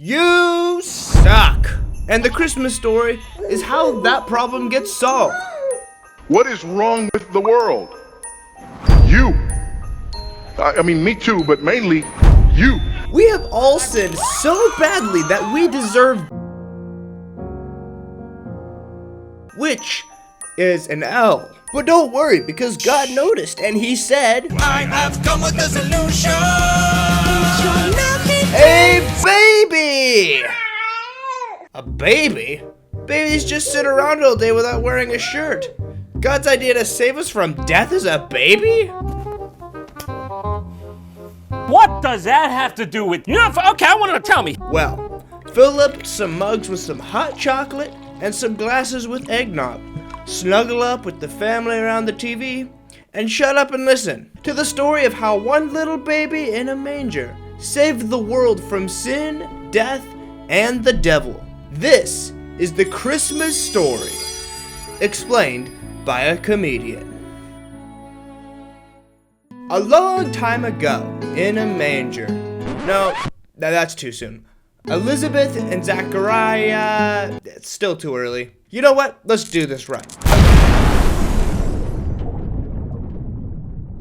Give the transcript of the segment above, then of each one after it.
You suck. And the Christmas story is how that problem gets solved. What is wrong with the world? You. I mean, me too, but mainly you. We have all sinned so badly that we deserve, which is an L. But don't worry, because God noticed and he said, I have come with a solution. a baby! A baby? Babies just sit around all day without wearing a shirt. God's idea to save us from death is a baby? What does that have to do with... Okay, I want to tell me. Well, fill up some mugs with some hot chocolate and some glasses with eggnog. Snuggle up with the family around the TV and shut up and listen to the story of how one little baby in a manger saved the world from sin, death, and the devil. This is the Christmas story, explained by a comedian. A long time ago, in a manger. No, that's too soon. Elizabeth and Zachariah, it's still too early. You know what? Let's do this right.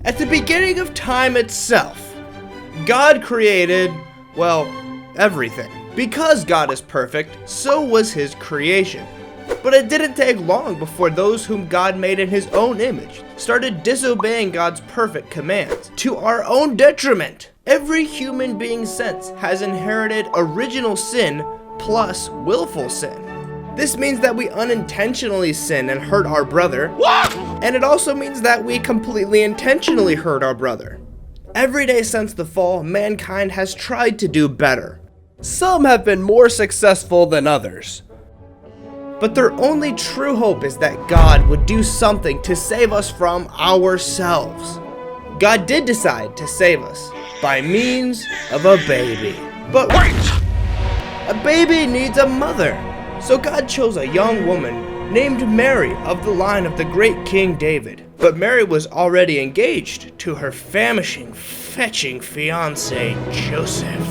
At the beginning of time itself, God created, well, everything. Because God is perfect, so was his creation. But it didn't take long before those whom God made in his own image started disobeying God's perfect commands, to our own detriment. Every human being since has inherited original sin plus willful sin. This means that we unintentionally sin and hurt our brother, and it also means that we completely intentionally hurt our brother. Every day since the fall, mankind has tried to do better. Some have been more successful than others. But their only true hope is that God would do something to save us from ourselves. God did decide to save us by means of a baby. But wait! A baby needs a mother. So God chose a young woman named Mary of the line of the great King David. But Mary was already engaged to her famishing, fetching fiancé, Joseph.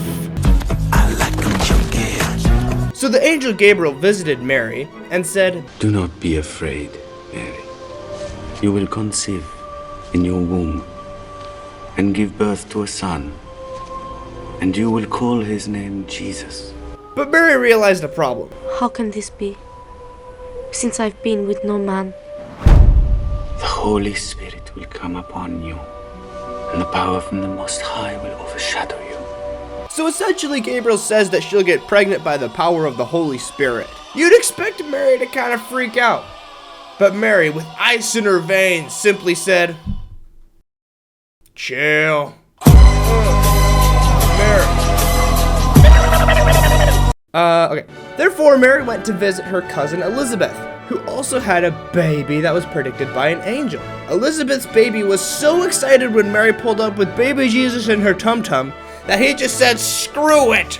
So the angel Gabriel visited Mary and said, Do not be afraid, Mary. You will conceive in your womb and give birth to a son, and you will call his name Jesus. But Mary realized a problem. How can this be, since I've been with no man? The Holy Spirit will come upon you, and the power from the Most High will overshadow you. So essentially Gabriel says that she'll get pregnant by the power of the Holy Spirit. You'd expect Mary to kind of freak out. But Mary, with ice in her veins, simply said, chill. Mary. Okay. Therefore, Mary went to visit her cousin Elizabeth, who also had a baby that was predicted by an angel. Elizabeth's baby was so excited when Mary pulled up with baby Jesus in her tum-tum that he just said, screw it!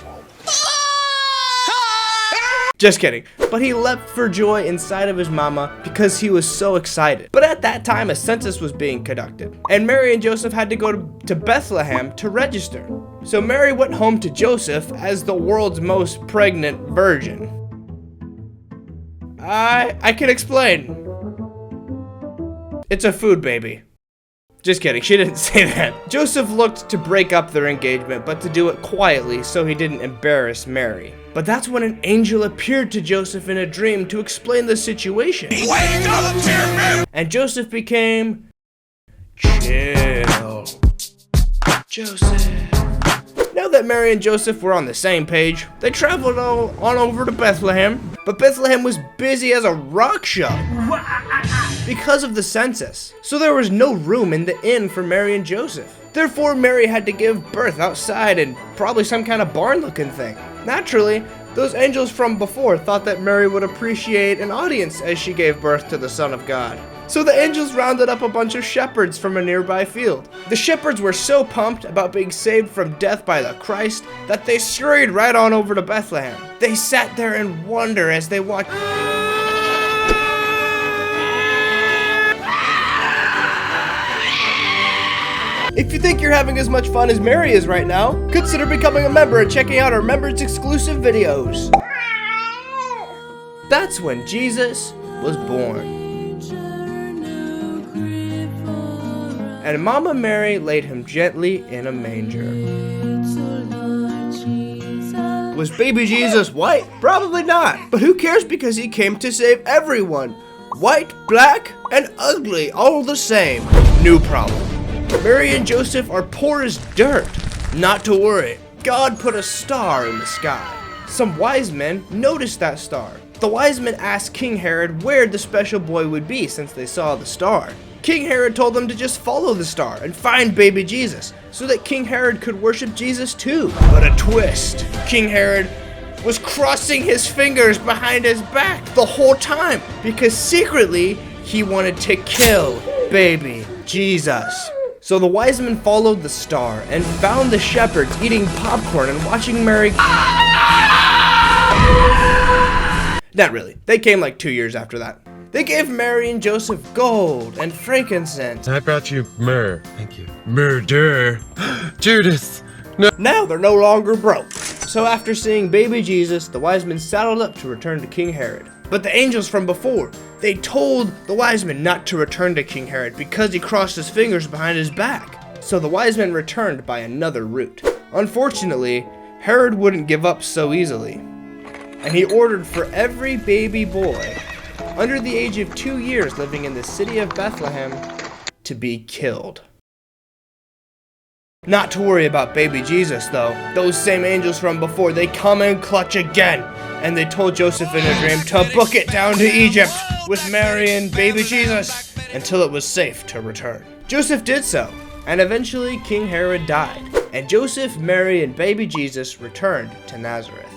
Just kidding. But he leapt for joy inside of his mama because he was so excited. But at that time, a census was being conducted, and Mary and Joseph had to go to Bethlehem to register. So Mary went home to Joseph as the world's most pregnant virgin. I can explain. It's a food baby. Just kidding, she didn't say that. Joseph looked to break up their engagement, but to do it quietly so he didn't embarrass Mary. But that's when an angel appeared to Joseph in a dream to explain the situation. Wake up, Jimmy! And Joseph became chill. Joseph. Now that Mary and Joseph were on the same page, they traveled on over to Bethlehem. But Bethlehem was busy as a rock show because of the census. So there was no room in the inn for Mary and Joseph. Therefore, Mary had to give birth outside in probably some kind of barn-looking thing. Naturally, those angels from before thought that Mary would appreciate an audience as she gave birth to the Son of God. So the angels rounded up a bunch of shepherds from a nearby field. The shepherds were so pumped about being saved from death by the Christ that they scurried right on over to Bethlehem. They sat there in wonder as they watched. If you think you're having as much fun as Mary is right now, consider becoming a member and checking out our members exclusive videos. That's when Jesus was born. And Mama Mary laid him gently in a manger. Was baby Jesus white? Probably not. But who cares, because he came to save everyone. White, black, and ugly, all the same. New problem. Mary and Joseph are poor as dirt. Not to worry. God put a star in the sky. Some wise men noticed that star. The wise men asked King Herod where the special boy would be since they saw the star. King Herod told them to just follow the star and find baby Jesus, so that King Herod could worship Jesus too. But a twist. King Herod was crossing his fingers behind his back the whole time, because secretly he wanted to kill baby Jesus. So the wise men followed the star and found the shepherds eating popcorn and watching Mary. Not really. They came like 2 years after that. They gave Mary and Joseph gold and frankincense. I brought you myrrh. Thank you. Murder. Judas. No. Now they're no longer broke. So after seeing baby Jesus, the wise men saddled up to return to King Herod. But the angels from before, they told the wise men not to return to King Herod because he crossed his fingers behind his back. So the wise men returned by another route. Unfortunately, Herod wouldn't give up so easily, and he ordered for every baby boy under the age of 2 years living in the city of Bethlehem to be killed. Not to worry about baby Jesus though. Those same angels from before, they come in clutch again, and they told Joseph in a dream to book it down to Egypt with Mary and baby Jesus until it was safe to return. Joseph did so, and eventually King Herod died, and Joseph, Mary, and baby Jesus returned to Nazareth.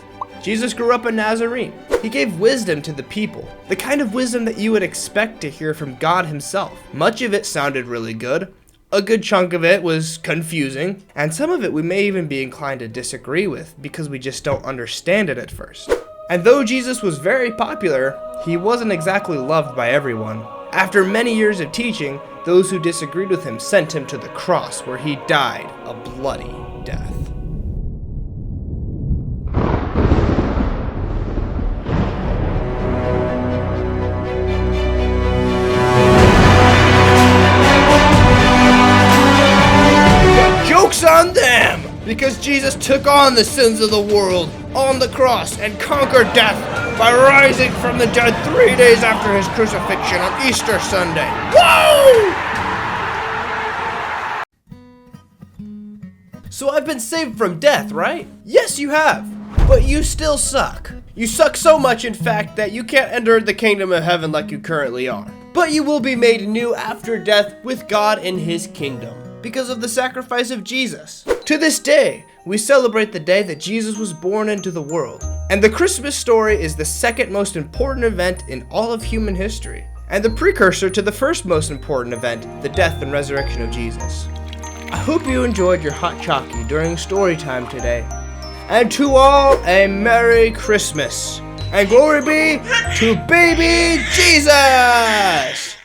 Jesus grew up a Nazarene. He gave wisdom to the people, the kind of wisdom that you would expect to hear from God himself. Much of it sounded really good. A good chunk of it was confusing, and some of it we may even be inclined to disagree with because we just don't understand it at first. And though Jesus was very popular, he wasn't exactly loved by everyone. After many years of teaching, those who disagreed with him sent him to the cross, where he died a bloody death. On them, because Jesus took on the sins of the world on the cross and conquered death by rising from the dead 3 days after his crucifixion on Easter Sunday. Woo! So I've been saved from death, right? Yes, you have, but you still suck. You suck so much, in fact, that you can't enter the kingdom of heaven like you currently are. But you will be made new after death with God in his kingdom, because of the sacrifice of Jesus. To this day, we celebrate the day that Jesus was born into the world. And the Christmas story is the second most important event in all of human history, and the precursor to the first most important event, the death and resurrection of Jesus. I hope you enjoyed your hot chalky during story time today. And to all, a Merry Christmas. And glory be to baby Jesus!